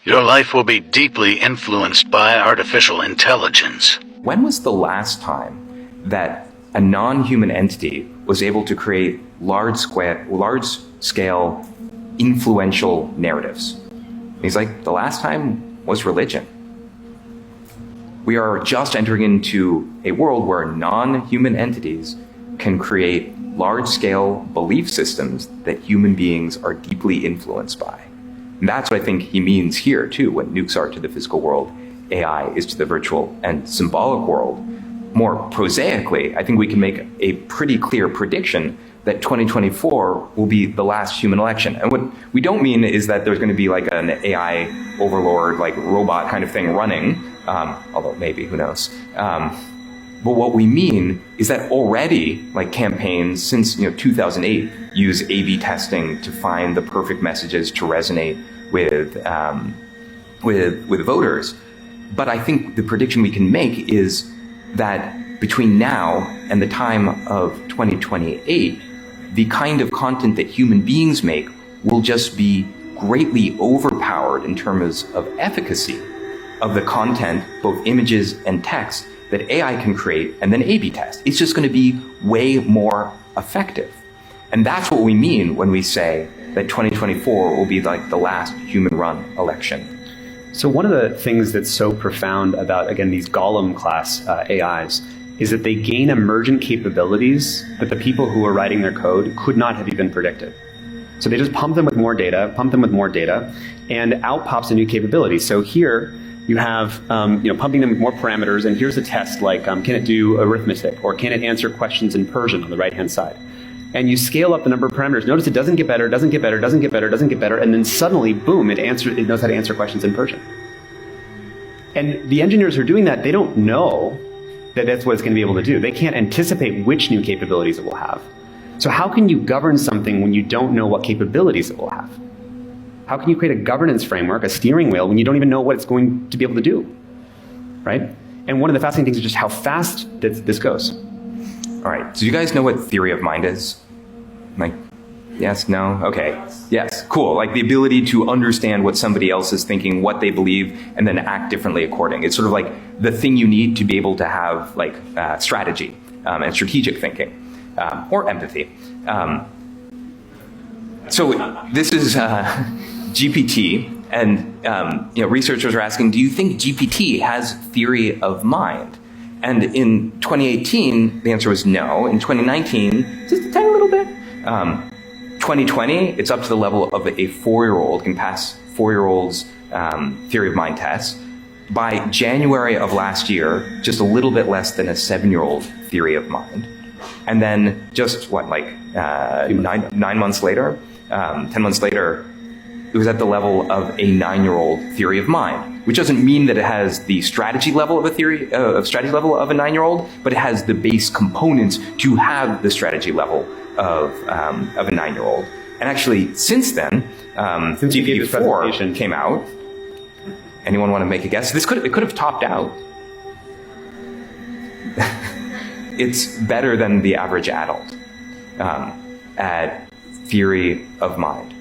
Your life will be deeply influenced by artificial intelligence. When was the last time that a non-human entity was able to create large-scale influential narratives? He's like, the last time was religion. We are just entering into a world where non-human entities can create large-scale belief systems that human beings are deeply influenced by. And that's what I think he means here, too, when nukes are to the physical world, AI is to the virtual and symbolic world. More prosaically, I think we can make a pretty clear prediction that 2024 will be the last human election. And what we don't mean is that there's going to be like an AI overlord, like robot kind of thing running, although maybe, who knows. But what we mean is that already, like campaigns since 2008 use A/B testing to find the perfect messages to resonate with voters. But I think the prediction we can make is that between now and the time of 2028, the kind of content that human beings make will just be greatly overpowered in terms of efficacy of the content, both images and text, that AI can create and then A/B test. It's just going to be way more effective. And that's what we mean when we say that 2024 will be like the last human-run election. So one of the things that's so profound about, again, these Golem class AIs is that they gain emergent capabilities that the people who are writing their code could not have even predicted. So they just pump them with more data, and out pops a new capability. So here you have pumping them with more parameters, and here's a test like, can it do arithmetic, or can it answer questions in Persian on the right-hand side? And you scale up the number of parameters. Notice it doesn't get better, doesn't get better, doesn't get better, doesn't get better, and then suddenly, boom, it knows how to answer questions in Persian. And the engineers who are doing that, they don't know that that's what it's going to be able to do. They can't anticipate which new capabilities it will have. So how can you govern something when you don't know what capabilities it will have? How can you create a governance framework, a steering wheel, when you don't even know what it's going to be able to do, right? And one of the fascinating things is just how fast this goes. All right, so you guys know what theory of mind is? Like, yes, no, okay. Yes, cool, like the ability to understand what somebody else is thinking, what they believe, and then act differently according. It's sort of like the thing you need to be able to have like strategy and strategic thinking, or empathy. So this is GPT, and researchers are asking, do you think GPT has theory of mind? And in 2018, the answer was no. In 2019, just a tiny little bit. 2020, it's up to the level of a 4-year-old, can pass 4-year-old's theory of mind test. By January of last year, just a little bit less than a 7-year-old theory of mind. And then just, 9 months later, 10 months later, it was at the level of a 9-year-old theory of mind, which doesn't mean that it has the strategy level of a 9-year-old, but it has the base components to have the strategy level of a 9-year-old. And actually, since then, since GPT-4 came out, anyone want to make a guess? It could have topped out. It's better than the average adult at theory of mind.